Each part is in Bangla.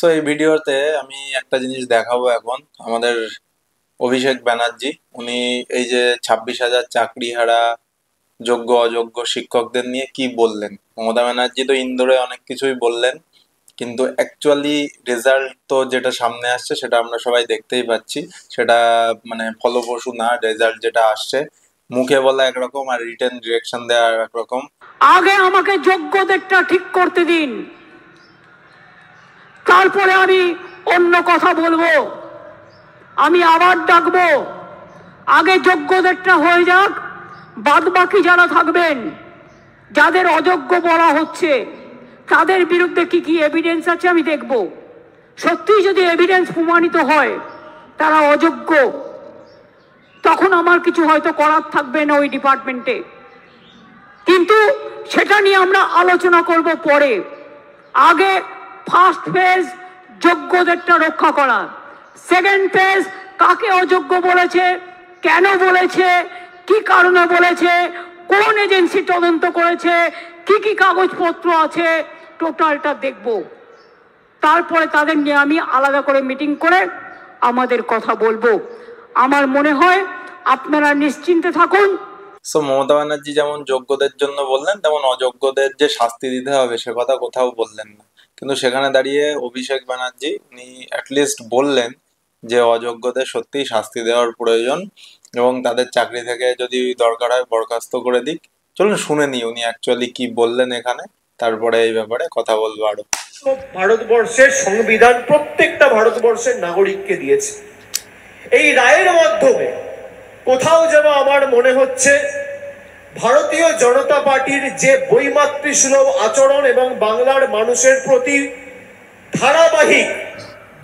সো এই ভিডিওতে আমি একটা জিনিস দেখাবো এখন আমাদের অভিষেক ব্যানার্জি। উনি এই যে 26,000 চাকরিহারা যোগ্য অযোগ্য শিক্ষকদের নিয়ে কি বললেন। মমতা ব্যানার্জি তো ইন্দোরে অনেক কিছুই বললেন, কিন্তু অ্যাকচুয়ালি রেজাল্ট তো যেটা সামনে আসছে সেটা আমরা সবাই দেখতেই পাচ্ছি। সেটা মানে ফলপ্রসূ না। রেজাল্ট যেটা আসছে মুখে বলা একরকম আর রিটেন ডিরেকশন দেওয়া একরকম। আগে আমাকে যোগ্যদেরটা ঠিক করতে দিন, তারপরে আমি অন্য কথা বলবো, আমি আবার ডাকবো। আগে যোগ্যদেরটা হয়ে যাক, বাদ বাকি যারা থাকবেন, যাদের অযোগ্য বলা হচ্ছে তাদের বিরুদ্ধে কি কি এভিডেন্স আছে আমি দেখব। সত্যি যদি এভিডেন্স প্রমাণিত হয় তারা অযোগ্য, তখন আমার কিছু হয়তো করার থাকবে না ওই ডিপার্টমেন্টে, কিন্তু সেটা নিয়ে আমরা আলোচনা করব পরে। আগে ফার্স্ট ফেজ যোগ্যদেরটা রক্ষা করা, সেকেন্ড ফেজ কাকে অযোগ্য বলেছে, কেন বলেছে, কি কারণে বলেছে, কোন এজেন্সি তদন্ত করেছে, কি কি কাগজপত্র আছে, টোটালটা দেখব। তারপরে তাদের নিয়ে আমি আলাদা করে মিটিং করে আমাদের কথা বলবো। আমার মনে হয় আপনারা নিশ্চিন্তে থাকুন। সো মমতা ব্যানার্জি যেমন যোগ্যদের জন্য বললেন, তেমন অযোগ্যদের যে শাস্তি দিতে হবে সে কথা কোথাও বললেন না। কিন্তু সেখানে দাঁড়িয়ে অভিষেক ব্যানার্জি উনি অ্যাটলিস্ট বললেন যে অযোগ্যদের সত্যিই শাস্তি দেওয়ার প্রয়োজন এবং তাদের চাকরি থেকে যদি দরকার হয় বরখাস্ত করে দিক। চলুন শুনে নিই উনি অ্যাকচুয়ালি কি বললেন এখানে, তারপরে এই ব্যাপারে কথা বলবো আরো। ভারতবর্ষের সংবিধান প্রত্যেকটা ভারতবর্ষের নাগরিককে দিয়েছে। এই রায়ের মাধ্যমে কোথাও যেন আমার মনে হচ্ছে ভারতীয় জনতা পার্টির যে বৈমাতৃসুলভ আচরণ এবং বাংলার মানুষের প্রতি ধারাবাহিক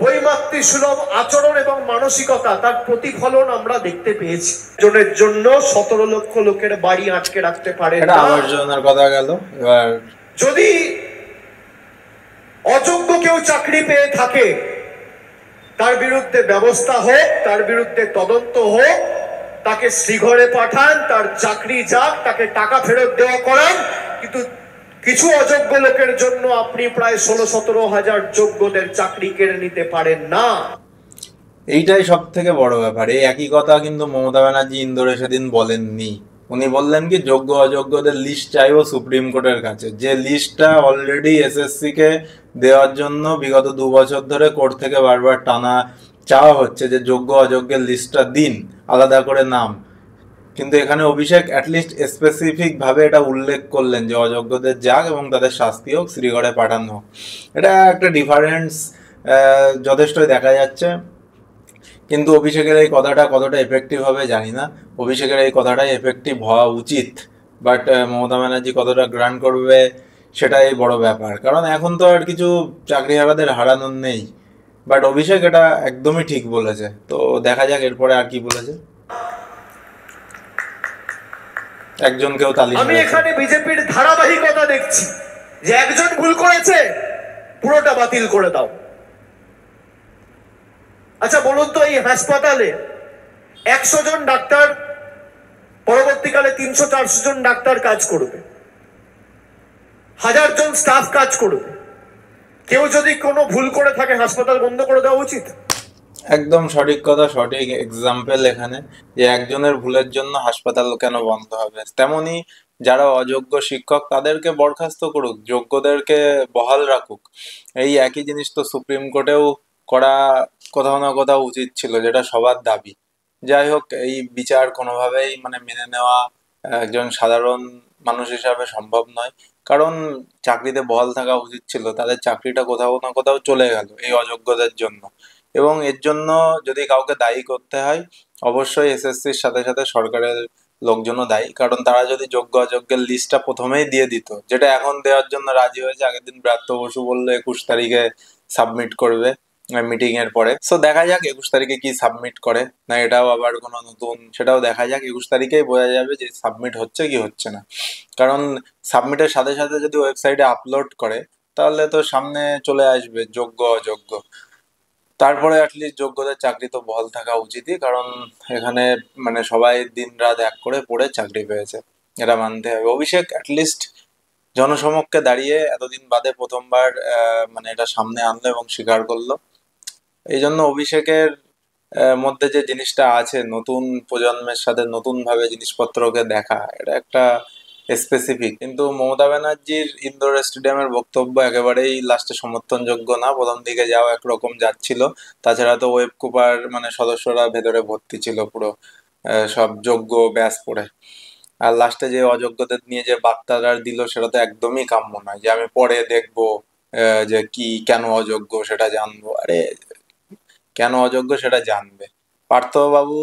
বৈমাতৃসুলভ আচরণ এবং মানসিকতা, তার প্রতিফলন আমরা দেখতে পেয়েছি। জনের জন্য 17 লক্ষ লোকের বাড়ি আটকে রাখতে পারে না। আবর্জনার কথা গেল। এবার যদি অযোগ্য কেউ চাকরি পেয়ে থাকে তার বিরুদ্ধে ব্যবস্থা হোক, তার বিরুদ্ধে তদন্ত হোক, তাকে শ্রীঘরে পাঠান, তার চাকরি যাক, তাকে টাকা ফেরত দেওয়া করান। কিন্তু কিছু অযোগ্য লোকের জন্য আপনি প্রায় 16-17 হাজার যোগ্যদের চাকরি কেড়ে নিতে পারেন না। এইটাই সব থেকে বড় ব্যাপার। এই একই কথা কিন্তু মমতা ব্যানার্জি ইন্দোরে সেদিন বলেননি। উনি বললেন কি যোগ্য অযোগ্যদের লিস্ট চাইবো সুপ্রিম কোর্টের কাছে, যে লিস্টটা অলরেডি এসএসসি কে দেওয়ার জন্য বিগত 2 বছর ধরে কোর্ট থেকে বারবার টানা চাওয়া হচ্ছে যে যোগ্য অযোগ্যের লিস্টটা দিন, আলাদা করে নাম। কিন্তু এখানে অভিষেক অ্যাটলিস্ট স্পেসিফিক ভাবে এটা উল্লেখ করলেন যে অযোগ্যদের যাক এবং তাদের শাস্তি হোক, শ্রীগড়ে পাঠানো হোক। এটা একটা ডিফারেন্স যথেষ্টই দেখা যাচ্ছে। কিন্তু অভিষেকের এই কথাটা কতটা এফেক্টিভ হবে জানি না। অভিষেকের এই কথাটাই এফেক্টিভ হওয়া উচিত, বাট মমতা ব্যানার্জি কতটা গ্রান্ট করবে সেটাই বড় ব্যাপার। কারণ এখন তো আর কিছু চাকরিহারাদের হারানোর নেই। বাট অভিষেক এটা একদমই ঠিক বলেছে। তো দেখা যাক এরপরে আর কি বলেছে। একজন কেউ তালি। আমি এখানে বিজেপির ধারাবাহিকতা দেখছি যে একজন ভুল করেছে পুরোটা বাতিল করে দাও। আচ্ছা বলুন তো, এই হাসপাতালে 100 জন ডাক্তার, পরবর্তীকালে 300-400 জন ডাক্তার কাজ করবে, 1000 জন স্টাফ কাজ করবে। কেউ যদি কোনো ভুল করে থাকে হাসপাতাল বন্ধ করে দেওয়া উচিত। একদম সঠিক কথা, সঠিক এক্সাম্পল এখানে, যে একজনের ভুলের জন্য হাসপাতাল কেন বন্ধ হবে। তেমনি যারা অযোগ্য শিক্ষক তাদেরকে বরখাস্ত করুক, যোগ্যদেরকে বহাল রাখুক। এই একই জিনিস তো সুপ্রিম কোর্টেও করা কোথাও না কোথাও উচিত ছিল, যেটা সবার দাবি। যাই হোক, এই বিচার কোনোভাবেই মানে মেনে নেওয়া একজন সাধারণ মানুষ হিসাবে সম্ভব নয়। কারণ চাকরিতে বহাল থাকা উচিত ছিল, তাদের চাকরিটা কোথাও না কোথাও চলে গেল এই অযোগ্যদের জন্য। এবং এর জন্য যদি কাউকে দায়ী করতে হয়, অবশ্যই এসএসসির সাথে সাথে সরকারের লোকজনও দায়ী। কারণ তারা যদি যোগ্য অযোগ্যের লিস্টটা প্রথমেই দিয়ে দিত, যেটা এখন দেওয়ার জন্য রাজি হয়েছে। আগের দিন ব্রাত্য বসু বললো 21 তারিখে সাবমিট করবে মিটিং এর পরে। সো দেখা যাক 21 তারিখে কি সাবমিট করে, না এটাও আবার কোনো নতুন, সেটাও দেখা যাক। 21 তারিখেই বোঝা যাবে যে সাবমিট হচ্ছে কি হচ্ছে না। কারণ সাবমিটের সাথে সাথে যদি ওয়েবসাইটে আপলোড করে তাহলে তো সামনে চলে আসবে যোগ্য অযোগ্য। তারপরে অ্যাটলিস্ট যোগ্যদের চাকরি তো বহাল থাকা উচিতই। কারণ এখানে মানে সবাই দিন রাত এক করে পড়ে চাকরি পেয়েছে, এটা মানতে হবে। অভিষেক অ্যাটলিস্ট জনসমক্ষে দাঁড়িয়ে এতদিন বাদে প্রথমবার মানে এটা সামনে আনলো এবং স্বীকার করলো। এই জন্য অভিষেকের মধ্যে যে জিনিসটা আছে, নতুন প্রজন্মের সাথে নতুন ভাবে জিনিসপত্রকে দেখা, এটা একটা স্পেসিফিক। কিন্তু মমতা ব্যানার্জির ইন্দোর স্টেডিয়ামের বক্তব্য একেবারেই লাস্টে সমর্থনযোগ্য না। প্রথম দিকে যাও একরকম যাচ্ছিল, তাছাড়া তো ওয়েব কুপার মানে সদস্যরা ভেতরে ভর্তি ছিল পুরো, সব যোগ্য ব্যাস পড়ে। আর লাস্টে যে অযোগ্যদের নিয়ে যে বার্তাটা দিল সেটা তো একদমই কাম্য নয়, যে আমি পরে দেখবো যে কি কেন অযোগ্য সেটা জানবো। আরে কেন অযোগ্য সেটা জানবে, পার্থবাবু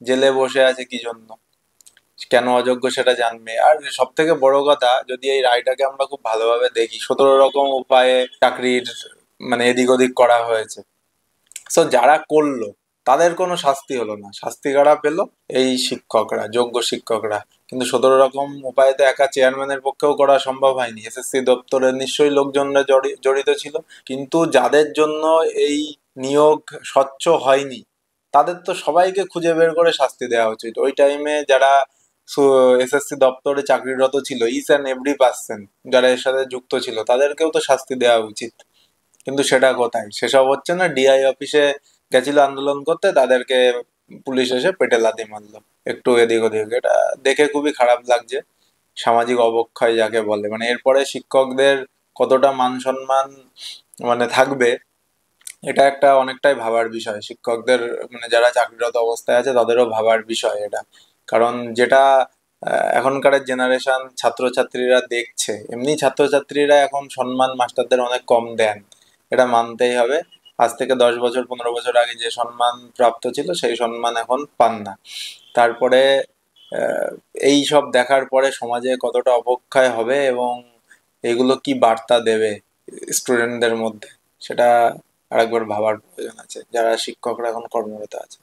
জেলে বসে আছে কি জন্য, কেন অযোগ্য সেটা জানবে। আর সব থেকে বড় কথা, যদি এই রায়টাকে আমরা খুব ভালোভাবে দেখি, 17 রকম উপায়ে চাকরির মানে এদিক ওদিক করা হয়েছে। সো যারা করলো তাদের কোনো শাস্তি হলো না, শাস্তি কারা পেলো? এই শিক্ষকরা, যোগ্য শিক্ষকরা। কিন্তু 17 রকম উপায়ে তো একা চেয়ারম্যানের পক্ষেও করা সম্ভব হয়নি। এসএসসি দপ্তরের নিশ্চয়ই লোকজনরা জড়িত ছিল, কিন্তু যাদের জন্য এই নিয়োগ স্বচ্ছ হয়নি তাদের তো সবাইকে খুঁজে বের করে শাস্তি দেওয়া উচিত। ওই টাইমে যারা এসএসসি দপ্তরে চাকরিরত ছিল, ইচ অ্যান্ড এভরি পার্সন যারা এর সাথে যুক্ত ছিল, তাদেরকেও তো শাস্তি দেওয়া উচিত। কিন্তু সেটা কোথায়? সেসব হচ্ছে না। ডিআই অফিসে গেছিল আন্দোলন করতে, তাদেরকে পুলিশ এসে পেটে লাথি মারলো একটু এদিক ওদিক। এটা দেখে খুবই খারাপ লাগছে, সামাজিক অবক্ষয় যাকে বলে। মানে এরপরে শিক্ষকদের কতটা মান সম্মান মানে থাকবে, এটা একটা অনেকটাই ভাবার বিষয়। শিক্ষকদের মানে যারা চাকরিরত অবস্থায় আছে তাদেরও ভাবার বিষয় এটা। কারণ যেটা এখনকার জেনারেশন ছাত্রছাত্রীরা দেখছে, এমনি ছাত্রছাত্রীরা এখন সম্মান মাস্টারদের অনেক কম দেন, এটা মানতেই হবে। আজ থেকে 10 বছর 15 বছর আগে যে সম্মান প্রাপ্ত ছিল সেই সম্মান এখন পান না। তারপরে এই সব দেখার পরে সমাজে কতটা অবক্ষয় হবে এবং এগুলো কি বার্তা দেবে স্টুডেন্টদের মধ্যে, সেটা আরেকবার ভাবার প্রয়োজন আছে যারা শিক্ষকরা এখন কর্মরত আছে।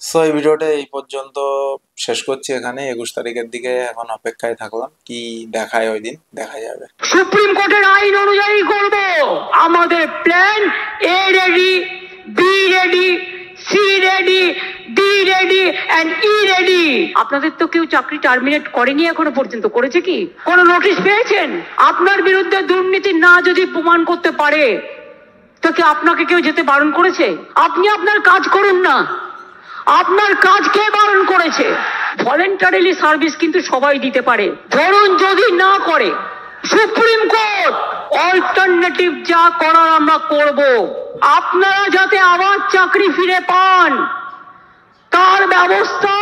সো এই ভিডিওটা এই পর্যন্ত শেষ করছি এখানে। 21 তারিখের দিকে এখন অপেক্ষায় থাকলাম, কি দেখায় ওই দিন দেখা যাবে। সুপ্রিম কোর্টের আইন অনুযায়ী করব। আমাদের plan A ready, B ready, C ready, D ready and E ready. আপনাদের তো কেউ চাকরি টার্মিনেট করেনি এখনো পর্যন্ত, করেছে কি? কোন নোটিশ পেয়েছেন? আপনার বিরুদ্ধে দুর্নীতি না যদি প্রমাণ করতে পারে তো কি আপনাকে কেউ যেতে বারণ করেছে? আপনি আপনার কাজ করুন না, আপনার কাজ কে বারণ করেছে? ভলেন্টারিলি সার্ভিস কিন্তু সবাই দিতে পারে। ধরুন যদি না করে, সুপ্রিম কোর্ট অল্টারনেটিভ যা করার আমরা করব। আপনারা যাতে আবার চাকরি ফিরে পান তার ব্যবস্থা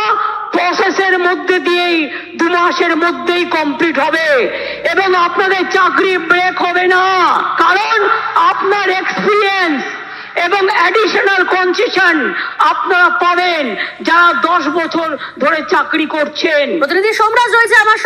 প্রসেসের মধ্যে দিয়েই 2 মাসের মধ্যেই কমপ্লিট হবে এবং আপনাদের চাকরি ব্রেক হবে না। কারণ আপনার এক্সপিরিয়েন্স এবং অ্যাডিশনাল কনসেশন আপনারা পাবেন যারা 10 বছর ধরে চাকরি করছেন। প্রতিনিধি সোমরাজ রয়েছে আমার